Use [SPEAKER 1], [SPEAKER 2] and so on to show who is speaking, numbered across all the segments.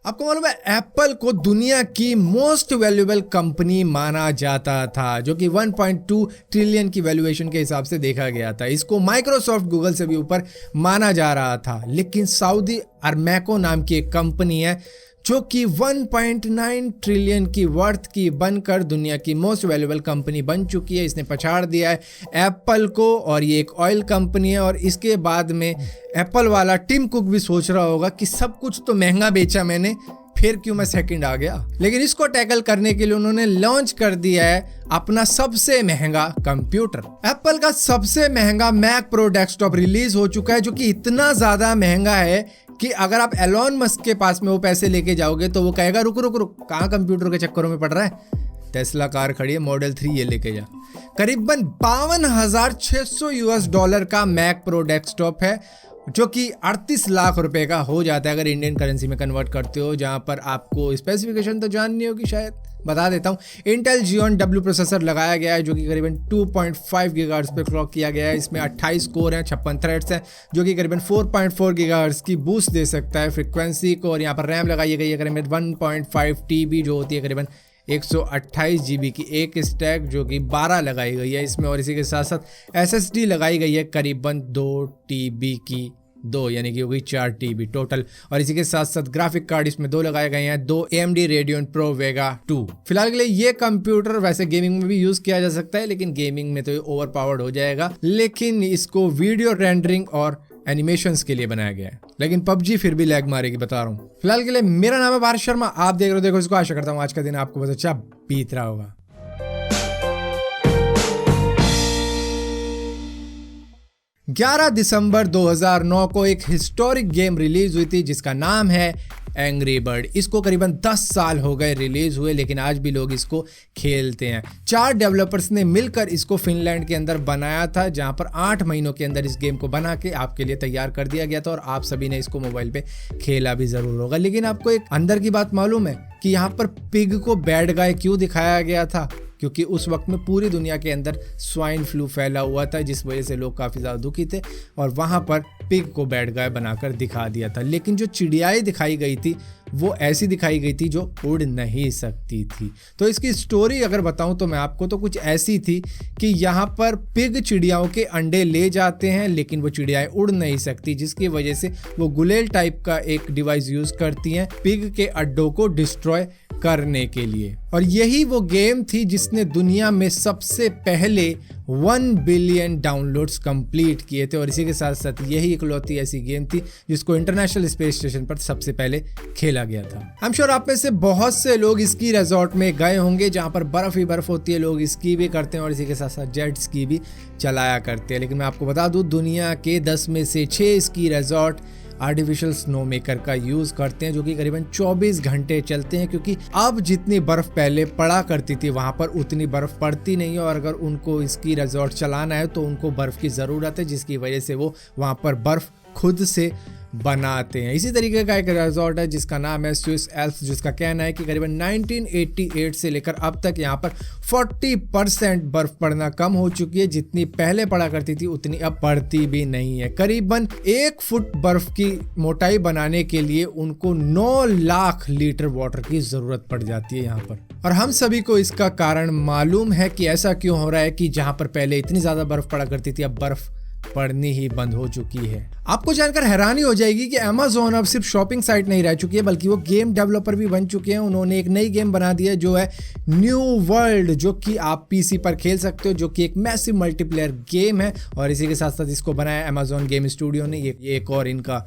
[SPEAKER 1] आपको मालूम है एप्पल को दुनिया की मोस्ट वैल्यूएबल कंपनी माना जाता था, जो कि 1.2 ट्रिलियन की वैल्यूएशन के हिसाब से देखा गया था। इसको माइक्रोसॉफ्ट गूगल से भी ऊपर माना जा रहा था, लेकिन सऊदी अरमैको नाम की एक कंपनी है जो कि 1.9 ट्रिलियन की वर्थ की बनकर दुनिया की मोस्ट वैल्यूएबल कंपनी बन चुकी है। इसने पछाड़ दिया है एप्पल को, और ये एक ऑयल कंपनी है। और इसके बाद में एप्पल वाला टिम कुक भी सोच रहा होगा कि सब कुछ तो महंगा बेचा मैंने, फिर क्यों मैं सेकंड आ गया। लेकिन इसको टैकल करने के लिए उन्होंने लॉन्च कर दिया है अपना सबसे महंगा कंप्यूटर। एप्पल का सबसे महंगा मैक प्रो डेस्कटॉप रिलीज हो चुका है, जो कि इतना ज्यादा महंगा है कि अगर आप एलोन मस्क के पास में वो पैसे लेके जाओगे तो वो कहेगा रुक रुक रुक, कहाँ कंप्यूटर के चक्करों में पड़ रहा है। टेस्ला कार खड़ी है, मॉडल 3 ये लेके जा। करीबन $52,600 का मैक प्रो डेस्कटॉप है, जो कि 38 लाख रुपए का हो जाता है अगर इंडियन करेंसी में कन्वर्ट करते हो। जहां पर आपको स्पेसिफिकेशन तो जाननी होगी, शायद बता देता हूं। इंटेल Xeon W प्रोसेसर लगाया गया है, जो कि करीबन 2.5 गीगाहर्ट्ज पे क्लॉक किया गया है। इसमें 28 कोर हैं, 56 थ्रेड्स हैं, जो कि करीबन 4.4 गीगाहर्ट्ज की बूस्ट दे सकता है फ्रीक्वेंसी को। और यहाँ पर रैम लगाई गई है करीबन 1.5 TB, जो होती है करीबन 128 GB की एक स्टैक, जो कि 12 लगाई गई है इसमें। और इसी के साथ साथ SSD लगाई गई है करीबन 2 TB की, 2 यानी कि हो गई 4 TB टोटल। और इसी के साथ साथ ग्राफिक कार्ड इसमें 2 लगाए गए हैं, 2 AMD Radeon Pro Vega 2। फिलहाल के लिए ये कंप्यूटर वैसे गेमिंग में भी यूज किया जा सकता है, लेकिन गेमिंग में तो ये ओवर पावर्ड हो जाएगा। लेकिन इसको वीडियो रेंडरिंग और एनिमेशंस के लिए बनाया गया है, लेकिन PUBG फिर भी लैग मारेगी, बता रहा हूँ। फिलहाल के लिए मेरा नाम है भारत शर्मा, आप देख रहे हो देखो इसको। आशा करता हूँ आज का दिन आपको बहुत अच्छा बीत रहा होगा। 11 दिसंबर 2009 को एक हिस्टोरिक गेम रिलीज हुई थी जिसका नाम है एंग्री बर्ड। इसको करीबन 10 साल हो गए रिलीज हुए, लेकिन आज भी लोग इसको खेलते हैं। 4 डेवलपर्स ने मिलकर इसको फिनलैंड के अंदर बनाया था, जहां पर 8 महीनों के अंदर इस गेम को बना के आपके लिए तैयार कर दिया गया था। और आप सभी ने इसको मोबाइल पे खेला भी जरूर होगा। लेकिन आपको एक अंदर की बात मालूम है कि यहाँ पर पिग को बैड गाय क्यों दिखाया गया था? क्योंकि उस वक्त में पूरी दुनिया के अंदर स्वाइन फ्लू फैला हुआ था, जिस वजह से लोग काफ़ी ज़्यादा दुखी थे, और वहाँ पर पिग को बैड गाय बनाकर दिखा दिया था। लेकिन जो चिड़ियाएँ दिखाई गई थी वो ऐसी दिखाई गई थी जो उड़ नहीं सकती थी। तो इसकी स्टोरी अगर बताऊं तो मैं आपको, तो कुछ ऐसी थी कि यहाँ पर पिग चिड़ियाओं के अंडे ले जाते हैं, लेकिन वो चिड़ियाएं उड़ नहीं सकती, जिसकी वजह से वो गुलेल टाइप का एक डिवाइस यूज करती हैं पिग के अड्डों को डिस्ट्रॉय करने के लिए। और यही वो गेम थी जिसने दुनिया में सबसे पहले 1 बिलियन डाउनलोड्स कंप्लीट किए थे। और इसी के साथ साथ यही इकलौती ऐसी गेम थी जिसको इंटरनेशनल स्पेस स्टेशन पर सबसे पहले खेला गया था। आई एम श्योर आप में से बहुत से लोग स्की रिजॉर्ट में गए होंगे, जहां पर बर्फ ही बर्फ होती है, लोग स्की भी करते हैं और इसी के साथ साथ जेट स्की भी चलाया करते हैं। लेकिन मैं आपको बता दूं, दुनिया के 10 में से 6 ski resort artificial snow maker का यूज करते हैं, जो कि करीबन 24 घंटे चलते हैं। क्योंकि अब जितनी बर्फ पहले पड़ा करती थी वहां पर उतनी बर्फ पड़ती नहीं है, और अगर उनको स्की रिजॉर्ट चलाना है तो उनको बर्फ की जरूरत है, जिसकी वजह से वो वहां पर बर्फ खुद से बनाते हैं। इसी तरीके का एक रिजॉर्ट है जिसका नाम है स्विस एल्प्स, जिसका कहना है कि करीबन 1988 से लेकर अब तक यहाँ पर 40% बर्फ पड़ना कम हो चुकी है। जितनी पहले पड़ा करती थी उतनी अब पड़ती भी नहीं है। करीबन 1 फुट बर्फ की मोटाई बनाने के लिए उनको 9 लाख लीटर वाटर की जरूरत पड़ जाती है यहाँ पर। और हम सभी को इसका कारण मालूम है कि ऐसा क्यों हो रहा है कि जहाँ पर पहले इतनी ज्यादा बर्फ पड़ा करती थी, अब बर्फ पड़नी ही बंद हो चुकी है। आपको जानकर हैरानी हो जाएगी कि Amazon अब सिर्फ शॉपिंग साइट नहीं रह चुकी है, बल्कि वो गेम डेवलपर भी बन चुके हैं। उन्होंने एक नई गेम बना दी है जो है न्यू वर्ल्ड, जो कि आप पीसी पर खेल सकते हो, जो कि एक मैसिव मल्टीप्लेयर गेम है। और इसी के साथ साथ इसको बनाया Amazon गेम स्टूडियो ने। ये एक और इनका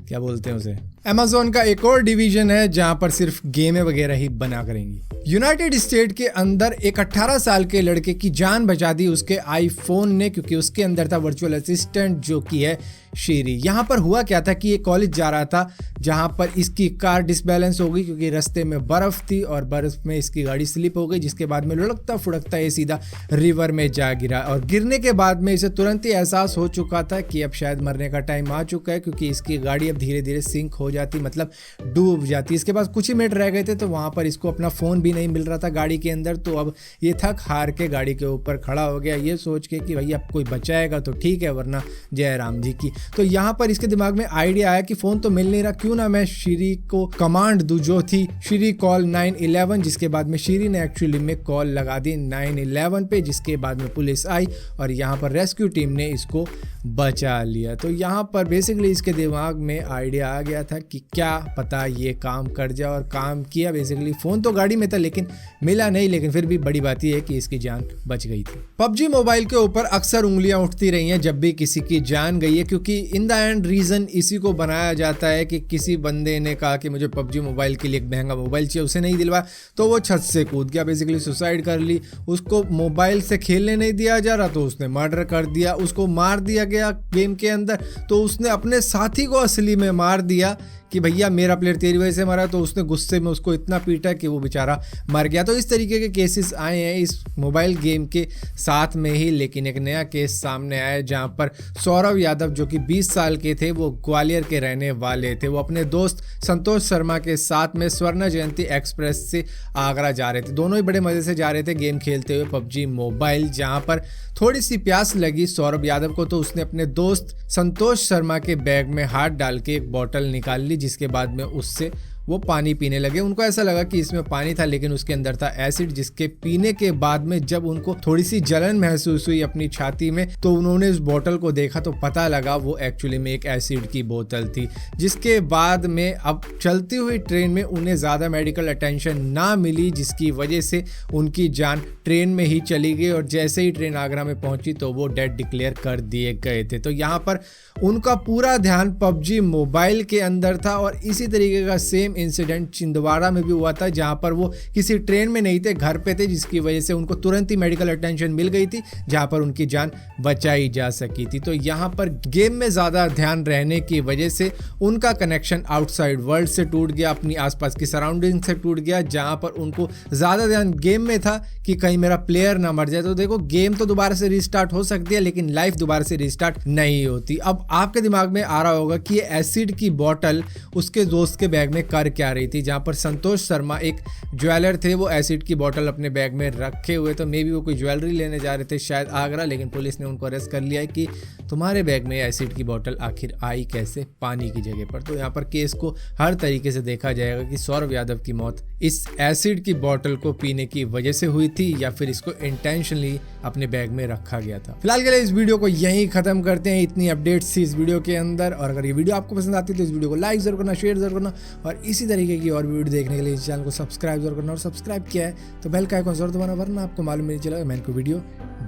[SPEAKER 1] क्या बोलते हैं उसे, Amazon का एक और डिवीजन है जहां पर सिर्फ गेमें वगैरह ही बना करेंगी। यूनाइटेड स्टेट के अंदर एक 18 साल के लड़के की जान बचा दी उसके आईफोन ने, क्योंकि उसके अंदर था वर्चुअल असिस्टेंट जो कि है शीरी। यहाँ पर हुआ क्या था कि ये कॉलेज जा रहा था, जहाँ पर इसकी कार डिसबैलेंस हो गई क्योंकि रास्ते में बर्फ थी और बर्फ में इसकी गाड़ी स्लिप हो गई, जिसके बाद में लुढ़कता फुड़कता ये सीधा रिवर में जा गिरा। और गिरने के बाद में इसे तुरंत ही एहसास हो चुका था कि अब शायद मरने का टाइम आ चुका है, क्योंकि इसकी गाड़ी अब धीरे धीरे सिंक हो जाती, मतलब डूब जाती। इसके पास कुछ ही मिनट रह गए थे, तो वहाँ पर इसको अपना फ़ोन भी नहीं मिल रहा था गाड़ी के अंदर। तो अब ये थक हार के गाड़ी के ऊपर खड़ा हो गया, ये सोच के कि भाई अब कोई बचाएगा तो ठीक है, वरना जय राम जी की। तो यहाँ पर इसके दिमाग में आइडिया आया कि फोन तो मिल नहीं रहा, क्यों ना मैं श्री को कमांड दूं जो थी श्री कॉल 911, जिसके बाद में श्री ने एक्चुअली में कॉल लगा दी 911 पे, जिसके बाद में पुलिस आई और यहाँ पर रेस्क्यू टीम ने इसको बचा लिया। तो यहाँ पर बेसिकली इसके दिमाग में आइडिया आ गया था कि क्या पता ये काम कर जाए, और काम किया। बेसिकली फोन तो गाड़ी में था लेकिन मिला नहीं, लेकिन फिर भी बड़ी बात यह है कि इसकी जान बच गई थी। पबजी मोबाइल के ऊपर अक्सर उंगलियां उठती रही हैं जब भी किसी की जान गई है, क्योंकि इन द एंड रीजन इसी को बनाया जाता है कि किसी बंदे ने कहा कि मुझे पबजी मोबाइल के लिए एक महंगा मोबाइल चाहिए, उसे नहीं दिलवा तो वो छत से कूद गया, बेसिकली सुसाइड कर ली। उसको मोबाइल से खेलने नहीं दिया जा रहा तो उसने मर्डर कर दिया। उसको मार दिया गया गेम के अंदर तो उसने अपने साथी को असली में मार दिया कि भैया मेरा प्लेयर तेरी वजह से मरा, तो उसने गुस्से में उसको इतना पीटा कि वो बेचारा मर गया। तो इस तरीके के केसेस आए हैं इस मोबाइल गेम के साथ में ही। लेकिन एक नया केस सामने आया जहां पर सौरभ यादव जो कि 20 साल के थे, वो ग्वालियर के रहने वाले थे। वो अपने दोस्त संतोष शर्मा के साथ में स्वर्ण जयंती एक्सप्रेस से आगरा जा रहे थे। दोनों ही बड़े मजे से जा रहे थे गेम खेलते हुए पबजी मोबाइल। जहां पर थोड़ी सी प्यास लगी सौरभ यादव को तो उसने अपने दोस्त संतोष शर्मा के बैग में हाथ डाल के एक बोतल निकाल ली, जिसके बाद में उससे वो पानी पीने लगे। उनको ऐसा लगा कि इसमें पानी था लेकिन उसके अंदर था एसिड, जिसके पीने के बाद में जब उनको थोड़ी सी जलन महसूस हुई अपनी छाती में तो उन्होंने उस बोतल को देखा तो पता लगा वो एक्चुअली में एक एसिड की बोतल थी। जिसके बाद में अब चलती हुई ट्रेन में उन्हें ज़्यादा मेडिकल अटेंशन ना मिली, जिसकी वजह से उनकी जान ट्रेन में ही चली गई और जैसे ही ट्रेन आगरा में पहुंची तो वो डेड डिक्लेयर कर दिए गए थे। तो यहाँ पर उनका पूरा ध्यान पबजी मोबाइल के अंदर था और इसी तरीके का सेम इंसिडेंट छिंदवाड़ा में भी हुआ था, जहां पर वो किसी ट्रेन में नहीं थे, घर पे थे, जिसकी वजह से उनको तुरंत ही मेडिकल अटेंशन मिल गई थी, जहां पर उनकी जान बचाई जा सकी थी। तो यहाँ पर गेम में ज़्यादा ध्यान रहने की वजह से उनका कनेक्शन आउटसाइड वर्ल्ड से टूट गया, अपनी आसपास की सराउंडिंग से टूट गया, जहां पर उनको ज़्यादा ध्यान गेम में था कि कहीं मेरा प्लेयर ना मर जाए। तो देखो गेम तो दोबारा से रिस्टार्ट हो सकती है लेकिन लाइफ दोबारा से रिस्टार्ट नहीं होती। अब आपके दिमाग में आ रहा होगा कि ये एसिड की बोतल उसके दोस्त के बैग में कर क्या रही थी, जहां पर संतोष शर्मा एक ज्वेलर थे, वो एसिड की बोतल अपने बैग में रखे हुए। तो मे बी वो कोई ज्वेलरी लेने जा रहे थे शायद आगरा, लेकिन पुलिस ने उनको अरेस्ट कर लिया है कि तुम्हारे बैग में एसिड की बोतल आखिर आई कैसे पानी की जगह पर। तो यहाँ पर केस को हर तरीके से देखा जाएगा कि सौरभ यादव की मौत इस एसिड की बोतल को पीने की वजह से हुई थी या फिर इसको इंटेंशनली अपने बैग में रखा गया था। फिलहाल के लिए इस वीडियो को यहीं खत्म करते हैं। इतनी अपडेट्स थी इस वीडियो के अंदर, और अगर ये वीडियो आपको पसंद आती है तो इस वीडियो को लाइक जरूर करना, शेयर जरूर करना, और इसी तरीके की और वीडियो देखने के लिए इस चैनल को सब्सक्राइब जरूर करना। और सब्सक्राइब किया है तो बेल का आइकन जरूर दबाना, वरना आपको मालूम नहीं चलेगा मैंने कोई वीडियो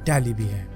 [SPEAKER 1] डाली भी है।